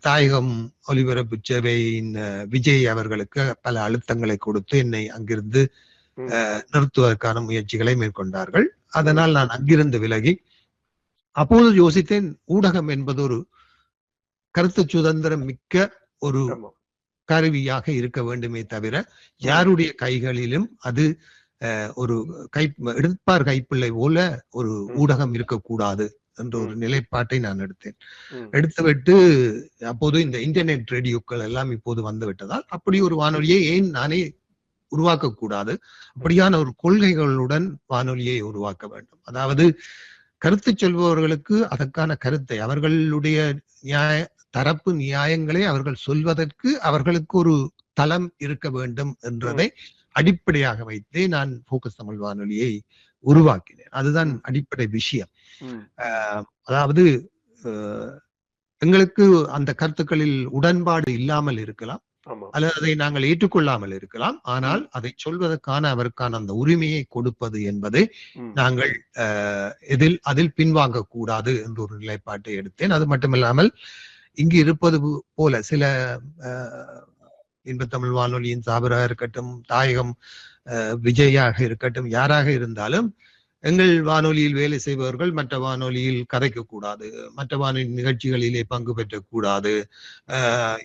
தாயகம் ஒலிபரப்பு சேவையின் விஜய் அவர்களுக்கு பல அழுத்தங்களை கொடுத்து என்னை அங்கிருந்து நிறுத்துவதற்கான முயற்சிகளை மேற்கொண்டார்கள். அதனால் நான் அங்கிருந்து விலகி அப்போது யோசித்தேன், ஊடகம் என்பது ஒரு கருத்து சுதந்திரம் மிக்க ஒரு கருவியாக இருக்க வேண்டுமே தவிர யாருடைய கைகளிலும் அது ஒரு எடுப்பார் கைப்பிள்ளை போல ஒரு ஊடகம் இருக்கக்கூடாது என்ற ஒரு நிலைப்பாட்டை நான் எடுத்துவிட்டு அப்போது இந்த இன்டர்நெட் ரேடியோக்கள் எல்லாம் இப்போது வந்து விட்டதால் அப்படி ஒரு வானொலியை ஏன் நானே உருவாக்க கூடாது, அப்படியான ஒரு கொள்கைகளுடன் வானொலியை உருவாக்க வேண்டும். அதாவது கருத்து சொல்பவர்களுக்கு அதற்கான கருத்தை, அவர்களுடைய தரப்பு நியாயங்களை அவர்கள் சொல்வதற்கு அவர்களுக்கு ஒரு தளம் இருக்க வேண்டும் என்றதை அடிப்படையாக வைத்தே நான் போக்கஸ் தமிழ் வானொலியை உருவாக்கினேன். அதுதான் அடிப்படை விஷயம். அதாவது எங்களுக்கு அந்த கருத்துக்களில் உடன்பாடு இல்லாமல் இருக்கலாம், அல்லது அதை நாங்கள் ஏற்றுக்கொள்ளாமல் இருக்கலாம். ஆனால் அதை சொல்வதற்கான அவருக்கான அந்த உரிமையை கொடுப்பது என்பதை நாங்கள் அதில் பின்வாங்க கூடாது என்ற ஒரு நிலைப்பாட்டை எடுத்தேன். அது மட்டுமில்லாமல் இங்கு இருப்பது போல சில இன்பத்தமிழ் வானொலியின் சாபராக இருக்கட்டும், தாயகம் விஜயாக இருக்கட்டும், யாராக இருந்தாலும் எங்கள் வானொலியில் வேலை செய்பவர்கள் மற்ற வானொலியில் கதைக்க கூடாது, மற்ற வானொலி நிகழ்ச்சிகளிலே பங்கு பெற்றக்கூடாது,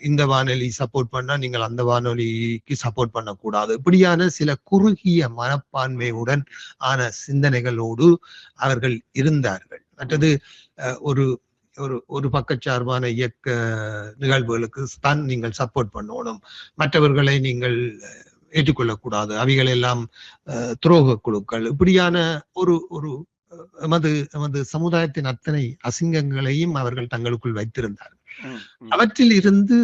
இந்த வானொலி சப்போர்ட் பண்ணா நீங்கள் அந்த வானொலிக்கு சப்போர்ட் பண்ணக்கூடாது, இப்படியான சில குறுகிய மனப்பான்மையுடன் ஆன சிந்தனைகளோடு அவர்கள் இருந்தார்கள். மற்றது ஒரு ஒரு பக்கச்சார்பான இயக்க நிகழ்வுகளுக்கு தான் நீங்கள் சப்போர்ட் பண்ணணும், மற்றவர்களை நீங்கள் ஏற்றுக்கொள்ளக்கூடாது, அவைகள் எல்லாம் துரோக குழுக்கள், இப்படியான ஒரு ஒரு எமது சமுதாயத்தின் அத்தனை அசிங்கங்களையும் அவர்கள் தங்களுக்குள் வைத்திருந்தார்கள். அவற்றில் இருந்து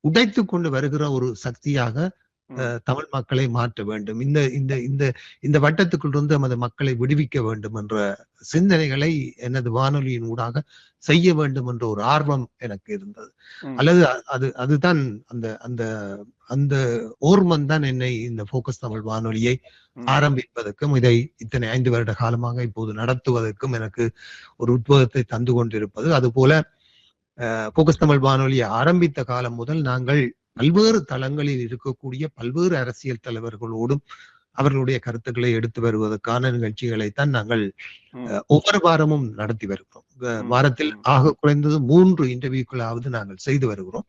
உடைத்து கொண்டு வருகிற ஒரு சக்தியாக தமிழ் மக்களை மாற்ற வேண்டும், இந்த இந்த இந்த இந்த வட்டத்துக்குள் இருந்து நமது மக்களை விடுவிக்க வேண்டும் என்ற சிந்தனைகளை எனது வானொலியின் ஊடாக செய்ய வேண்டும் என்ற ஒரு ஆர்வம் எனக்கு இருந்தது. அல்லது அதுதான் அந்த அந்த அந்த ஓர்மன் தான் என்னை இந்த போக்கஸ் தமிழ் வானொலியை ஆரம்பிப்பதற்கும் இதை இத்தனை 5 வருட காலமாக இப்போது நடத்துவதற்கும் எனக்கு ஒரு உத்வேகத்தை தந்து கொண்டிருப்பது. அதுபோல போக்கஸ் தமிழ் வானொலியை ஆரம்பித்த காலம் முதல் நாங்கள் பல்வேறு தளங்களில் இருக்கக்கூடிய பல்வேறு அரசியல் தலைவர்களோடும் அவர்களுடைய கருத்துக்களை எடுத்து வருவதற்கான நிகழ்ச்சிகளைத்தான் நாங்கள் ஒவ்வொரு வாரமும் நடத்தி வருகிறோம். வாரத்தில் ஆக குறைந்தது 3 இன்டர்வியூக்களாவது நாங்கள் செய்து வருகிறோம்.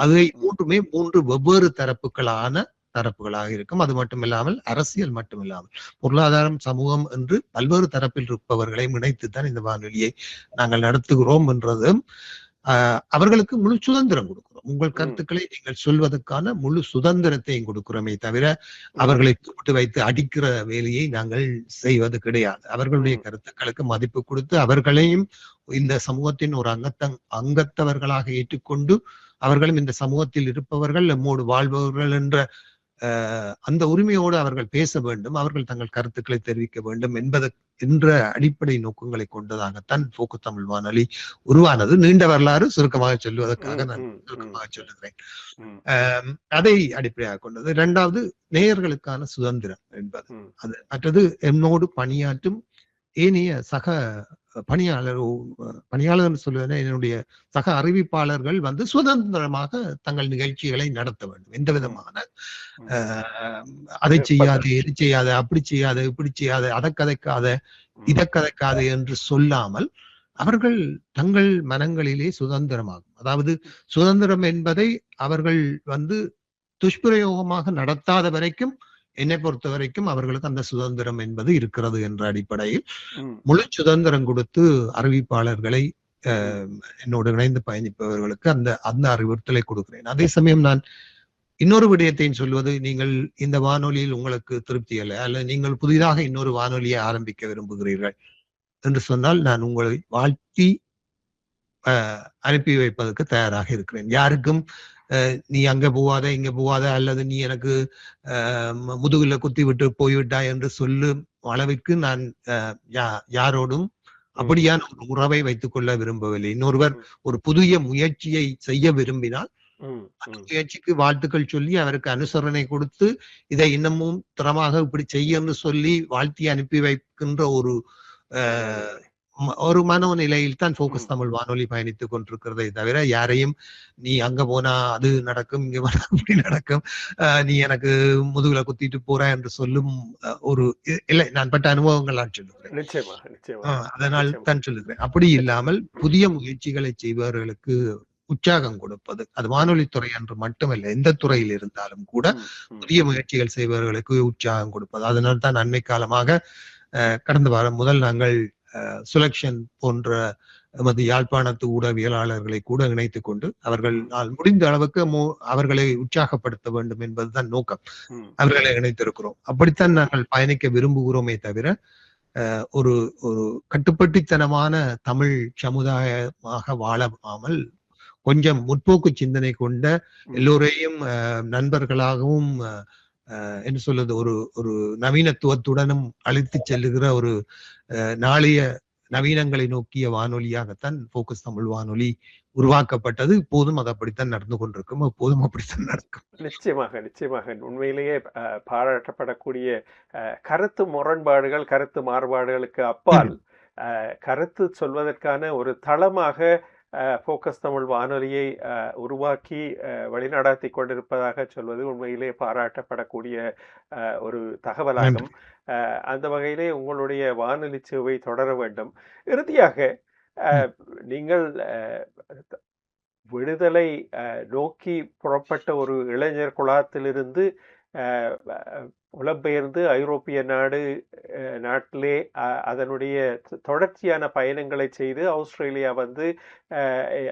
அதை 3 வெவ்வேறு தரப்புகளாக இருக்கும். அது மட்டுமில்லாமல் அரசியல் மட்டுமில்லாமல் பொருளாதாரம், சமூகம் என்று பல்வேறு தரப்பில் இருப்பவர்களை இணைத்துத்தான் இந்த வானொலியை நாங்கள் நடத்துகிறோம் என்றதும் அவர்களுக்கு முழு சுதந்திரம் கொடுக்கிறோம். உங்கள் கருத்துக்களை நீங்கள் சொல்வதற்கான முழு சுதந்திரத்தையும் கொடுக்கிறோமே தவிர அவர்களை கூப்பிட்டு வைத்து அடிக்கிற வேலையை நாங்கள் செய்வது கிடையாது. அவர்களுடைய கருத்துக்களுக்கு மதிப்பு கொடுத்து அவர்களையும் இந்த சமூகத்தின் ஒரு அங்கத்தவர்களாக ஏற்றுக்கொண்டு அவர்களும் இந்த சமூகத்தில் இருப்பவர்கள், நம்மோடு வாழ்பவர்கள் என்ற அந்த உரிமையோடு அவர்கள் பேச வேண்டும், அவர்கள் தங்கள் கருத்துக்களை தெரிவிக்க வேண்டும் என்ற அடிப்படை நோக்கங்களை கொண்டதாகத்தான் போக்கஸ் தமிழ் வானொலி உருவானது. நீண்ட வரலாறு சுருக்கமாக சொல்வதற்காக நான் சுருக்கமாக சொல்லுகிறேன். அதை அடிப்படையாக கொண்டது. 2வது நேயர்களுக்கான சுதந்திரம் என்பது. அது மற்றது என்னோடு பணியாற்றும் ஏனைய சக பணியாளர் சொல்லுவதே என்னுடைய சக அறிவிப்பாளர்கள் சுதந்திரமாக தங்கள் நிகழ்ச்சிகளை நடத்த வேண்டும். எந்த விதமான அதை செய்யாத, எது செய்யாத, அப்படி செய்யாத, இப்படி செய்யாத, அதை கதைக்காத, இதை கதைக்காத என்று சொல்லாமல் அவர்கள் தங்கள் மனங்களிலே சுதந்திரமாகும். அதாவது சுதந்திரம் என்பதை அவர்கள் துஷ்பிரயோகமாக நடத்தாத வரைக்கும் என்னை பொறுத்த வரைக்கும் அவர்களுக்கு அந்த சுதந்திரம் என்பது இருக்கிறது என்ற அடிப்படையில் முழு சுதந்திரம் கொடுத்து அறிவிப்பாளர்களை என்னோடு இணைந்து பயணிப்பவர்களுக்கு அந்த அறிவுறுத்தலை கொடுக்கிறேன். அதே சமயம் நான் இன்னொரு விடயத்தையும் சொல்வது, நீங்கள் இந்த வானொலியில் உங்களுக்கு திருப்தி அல்ல, அல்ல நீங்கள் புதிதாக இன்னொரு வானொலியை ஆரம்பிக்க விரும்புகிறீர்கள் என்று சொன்னால் நான் உங்களை வாழ்த்தி அனுப்பி வைப்பதற்கு தயாராக இருக்கிறேன். யாருக்கும் நீ அங்க போவாத இங்க போவாத அல்லது நீ எனக்கு முதுகுல குத்தி விட்டு போய்விட்டாய் என்று சொல்லும் அளவிற்கு நான் யாரோடும் அப்படியான ஒரு உறவை வைத்துக் கொள்ள விரும்பவில்லை. இன்னொருவர் ஒரு புதிய முயற்சியை செய்ய விரும்பினால் அந்த முயற்சிக்கு வாழ்த்துக்கள் சொல்லி அவருக்கு அனுசரணை கொடுத்து இதை இன்னமும் திறமாக இப்படி செய்யன்னு சொல்லி வாழ்த்தி அனுப்பி வைக்கின்ற ஒரு மனோநிலையில் தான் போக்கஸ் தமிழ் வானொலி பயணித்துக் கொண்டிருக்கிறதை தவிர யாரையும் நீ அங்க போனா அது நடக்கும் இங்க போனா அப்படி நடக்கும் நீ எனக்கு முதுகுல குத்திட்டு போற என்று சொல்லும் ஒரு இல்லை. நான் பட்ட அனுபவங்களால் சொல்லுகிறேன், அதனால் தான் சொல்லுகிறேன். அப்படி இல்லாமல் புதிய முயற்சிகளை செய்பவர்களுக்கு உற்சாகம் கொடுப்பது, அது வானொலி துறை என்று மட்டுமல்ல எந்த துறையில் இருந்தாலும் கூட புதிய முயற்சிகள் செய்பவர்களுக்கு உற்சாகம் கொடுப்பது. அதனால் தான் அண்மை காலமாக கடந்த வாரம் முதல் நாங்கள் சுலக்ஷன் போன்ற எமது யாழ்ப்பாணத்து ஊடகவியலாளர்களை கூட இணைத்துக் கொண்டு அவர்களால் முடிந்த அளவுக்கு அவர்களை உற்சாகப்படுத்த வேண்டும் என்பதுதான் நோக்கம். அவர்களை இணைத்திருக்கிறோம். அப்படித்தான் நாங்கள் பயணிக்க விரும்புகிறோமே தவிர ஒரு ஒரு கட்டுப்பட்டித்தனமான தமிழ் சமுதாயமாக வாழாமல் கொஞ்சம் முற்போக்கு சிந்தனை கொண்ட எல்லோரையும் நண்பர்களாகவும் என்ன சொல்றது ஒரு நவீனத்துவத்துடனும் அழைத்து செல்லுகிற ஒரு நாளைய நவீனங்களை நோக்கிய வானொலியாகத்தான் போக்கஸ் தமிழ் வானொலி உருவாக்கப்பட்டது. இப்போதும் அது அப்படித்தான் நடந்து கொண்டிருக்கும், எப்போதும் அப்படித்தான் நடக்கும். நிச்சயமாக உண்மையிலேயே பாராட்டப்படக்கூடிய கருத்து முரண்பாடுகள், கருத்து மாறுபாடுகளுக்கு அப்பால் கருத்து சொல்வதற்கான ஒரு தளமாக போக்கஸ் தமிழ் வானொலியை உருவாக்கி வழிநடாத்தி கொண்டிருப்பதாக சொல்வது உண்மையிலே பாராட்டப்படக்கூடிய ஒரு தகவலாகும். அந்த வகையிலே உங்களுடைய வானொலி சேவை தொடர வேண்டும். இறுதியாக நீங்கள் விடுதலை நோக்கி புறப்பட்ட ஒரு இளைஞர் குழாத்திலிருந்து புலம்பெயர்ந்து ஐரோப்பிய நாட்டிலே அதனுடைய தொடர்ச்சியான பயணங்களை செய்து ஆஸ்திரேலியா வந்து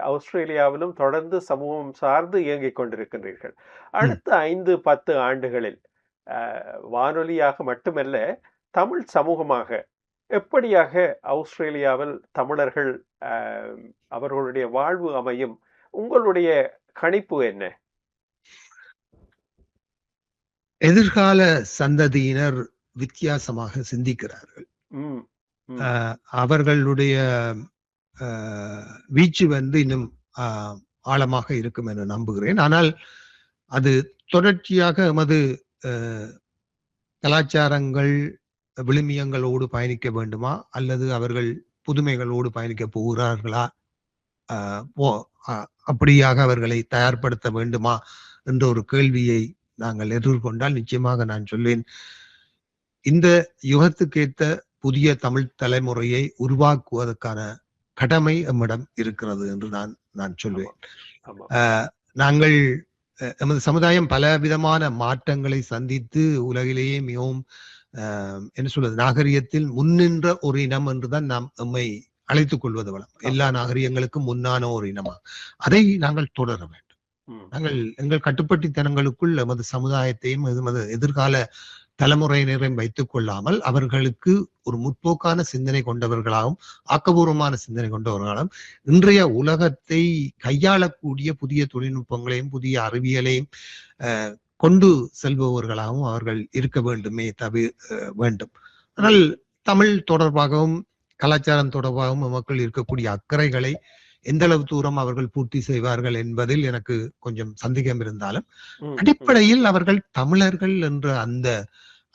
ஆஸ்திரேலியாவிலும் தொடர்ந்து சமூகம் சார்ந்து இயங்கிக் கொண்டிருக்கின்றீர்கள். அடுத்த 5-10 ஆண்டுகளில் வானொலியாக மட்டுமல்ல தமிழ் சமூகமாக எப்படியாக ஆஸ்திரேலியாவில் தமிழர்கள் அவர்களுடைய வாழ்வு அமையும்? உங்களுடைய கணிப்பு என்ன? எதிர்கால சந்ததியினர் வித்தியாசமாக சிந்திக்கிறார்கள். அவர்களுடைய வீச்சு வந்து இன்னும் ஆழமாக இருக்கும் என நம்புகிறேன். ஆனால் அது தொடர்ச்சியாக எமது கலாச்சாரங்கள் விழுமியங்களோடு பயணிக்க வேண்டுமா அல்லது அவர்கள் புதுமைகளோடு பயணிக்க போகிறார்களா, அப்படியாக அவர்களை தயார்படுத்த வேண்டுமா என்ற ஒரு கேள்வியை நாங்கள் எதிர்கொண்டால் நிச்சயமாக நான் சொல்வேன், இந்த யுகத்துக்கேற்ற புதிய தமிழ் தலைமுறையை உருவாக்குவதற்கான கடமை நம்மிடம் இருக்கிறது என்று நான் சொல்வேன். நாங்கள் எமது சமுதாயம் பல விதமான மாற்றங்களை சந்தித்து உலகிலேயே மிகவும் என்ன சொல்வது நாகரிகத்தில் முன்னின்ற ஒரு இனம் என்றுதான் நாம் நம்மை அழைத்துக் கொள்வது வளம். எல்லா நாகரிகங்களுக்கும் முன்னான ஒரு இனமா அதை நாங்கள் தொடர வேண்டும். நாங்கள் எங்கள் கட்டுப்பட்டித்தனங்களுக்குள் எமது சமுதாயத்தையும் எமது எதிர்கால தலைமுறையினரையும் வைத்துக் கொள்ளாமல் அவர்களுக்கு ஒரு முற்போக்கான சிந்தனை கொண்டவர்களாகவும் ஆக்கபூர்வமான சிந்தனை கொண்டவர்களாகவும் இன்றைய உலகத்தை கையாளக்கூடிய புதிய தொழில்நுட்பங்களையும் புதிய அறிவியலையும் கொண்டு செல்பவர்களாகவும் அவர்கள் இருக்க வேண்டுமே வேண்டும். ஆனால் தமிழ் தொடர்பாகவும் கலாச்சாரம் தொடர்பாகவும் மக்கள் இருக்கக்கூடிய அக்கறைகளை எந்த அளவு தூரம் அவர்கள் பூர்த்தி செய்வார்கள் என்பதில் எனக்கு கொஞ்சம் சந்தேகம் இருந்தாலும் அடிப்படையில் அவர்கள் தமிழர்கள் என்ற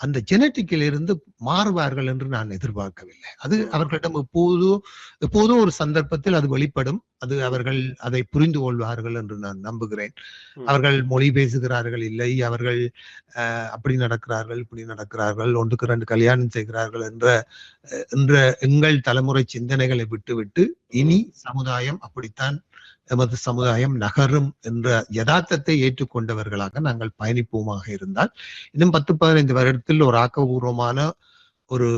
அந்த ஜெனட்டிக்கில் இருந்து மாறுவார்கள் என்று நான் எதிர்பார்க்கவில்லை. அது அவர்களிடம் எப்போதும் ஒரு சந்தர்ப்பத்தில் அது வெளிப்படும். அது அவர்கள் அதை புரிந்து கொள்வார்கள் என்று நான் நம்புகிறேன். அவர்கள் மொழி பேசுகிறார்கள் இல்லை, அவர்கள் அப்படி நடக்கிறார்கள் இப்படி நடக்கிறார்கள், 1க்கு 2 கல்யாணம் செய்கிறார்கள் என்ற எங்கள் தலைமுறை சிந்தனைகளை விட்டுவிட்டு இனி சமுதாயம் அப்படித்தான் எமது சமுதாயம் நகரும் என்ற யதார்த்தத்தை ஏற்றுக்கொண்டவர்களாக நாங்கள் பயணிப்போமாக இருந்தால் இன்னும் 10-15 வருடத்தில் ஒரு ஆக்கபூர்வமான ஒரு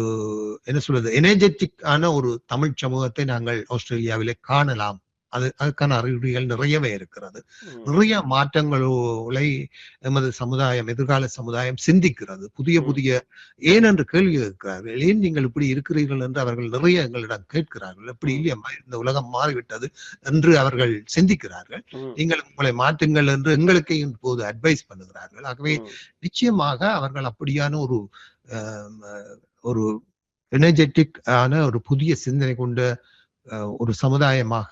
என்ன சொல்றது எனர்ஜெட்டிக் ஆன ஒரு தமிழ் சமூகத்தை நாங்கள் ஆஸ்திரேலியாவிலே காணலாம். அதுக்கான அறிகுறிகள் நிறையவே இருக்கிறது. நிறைய மாற்றங்களை எமது சமுதாயம், எதிர்கால சமுதாயம் சிந்திக்கிறது. புதிய புதிய ஏன் என்று கேள்வி கேட்கிறார்கள். ஏன் நீங்கள் இப்படி இருக்கிறீர்கள் என்று அவர்கள் நிறைய எங்களிடம் கேட்கிறார்கள். எப்படி இல்லையம்மா, இந்த உலகம் மாறிவிட்டது என்று அவர்கள் சிந்திக்கிறார்கள். நீங்கள் உங்களை மாற்றுங்கள் என்று எங்களுக்கே இப்போது அட்வைஸ் பண்ணுகிறார்கள். ஆகவே நிச்சயமாக அவர்கள் அப்படியான ஒரு எனர்ஜெட்டிக் ஆன ஒரு புதிய சிந்தனை கொண்ட ஒரு சமுதாயமாக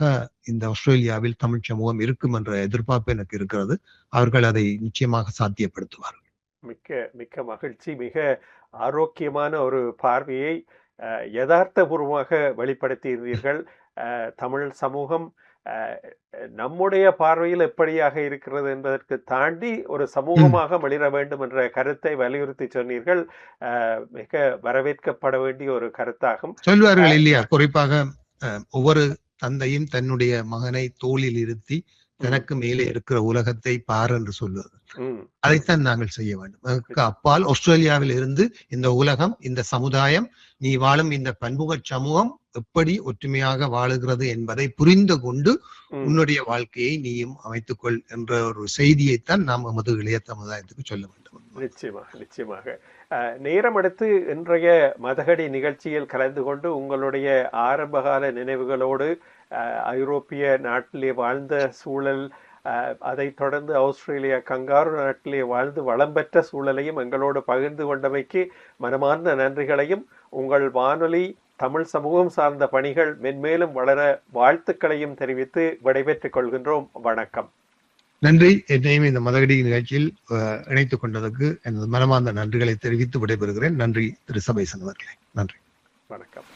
இந்த ஆஸ்திரேலியாவில் தமிழ் சமூகம் இருக்கும் என்ற எதிர்பார்ப்பு எனக்கு இருக்கிறது. அவர்கள் அதை நிச்சயமாக சாத்தியப்படுத்துவார்கள். மிக்க மிக்க மகிழ்ச்சி. மிக ஆரோக்கியமான ஒரு பார்வையை யதார்த்தபூர்வமாக வெளிப்படுத்தியிருந்தீர்கள். தமிழ் சமூகம் நம்முடைய பார்வையில் எப்படியாக இருக்கிறது என்பதற்கு தாண்டி ஒரு சமூகமாக வெளியிட வேண்டும் என்ற கருத்தை வலியுறுத்தி சொன்னீர்கள். மிக வரவேற்கப்பட வேண்டிய ஒரு கருத்தாகும். சொல்வார்கள் இல்லையா, குறிப்பாக ஒவ்வொரு தந்தையும் தன்னுடைய மகனை தோளில் இருத்தி தனக்கு மேலே இருக்கிற உலகத்தை பார் என்று சொல்வது. அதைத்தான் நாங்கள் செய்ய வேண்டும். அப்பால் ஆஸ்திரேலியாவில் இருந்து இந்த உலகம், இந்த சமுதாயம், நீ வாழும் இந்த பன்முக சமூகம் எப்படி ஒற்றுமையாக வாழுகிறது என்பதை புரிந்து கொண்டு உன்னுடைய வாழ்க்கையை நீயும் அமைத்துக்கொள் என்ற ஒரு செய்தியைத்தான் நாம் நமது இளைய சமுதாயத்துக்கு சொல்ல வேண்டும். நிச்சயமாக நிச்சயமாக. நேரம் எடுத்து இன்றைய மதகடி நிகழ்ச்சியில் கலந்து கொண்டு உங்களுடைய ஆரம்பகால நினைவுகளோடு ஐரோப்பிய நாட்டிலே வாழ்ந்த சூழல், அதை தொடர்ந்து ஆஸ்திரேலியா கங்காரு நாட்டிலே வாழ்ந்து வளம் பெற்ற சூழலையும் எங்களோடு பகிர்ந்து கொண்டமைக்கு மனமார்ந்த நன்றிகளையும், உங்கள் வானொலி தமிழ் சமூகம் சார்ந்த பணிகள் மென்மேலும் வளர வாழ்த்துக்களையும் தெரிவித்து விடைபெற்றுக் கொள்கின்றோம். வணக்கம். நன்றி. என்னையும் இந்த மதகடி நிகழ்ச்சியில் இணைத்துக் கொண்டதற்கு எனது மனமார்ந்த நன்றிகளை தெரிவித்து விடைபெறுகிறேன். நன்றி திரு சபைசன் அவர்களே. நன்றி. வணக்கம்.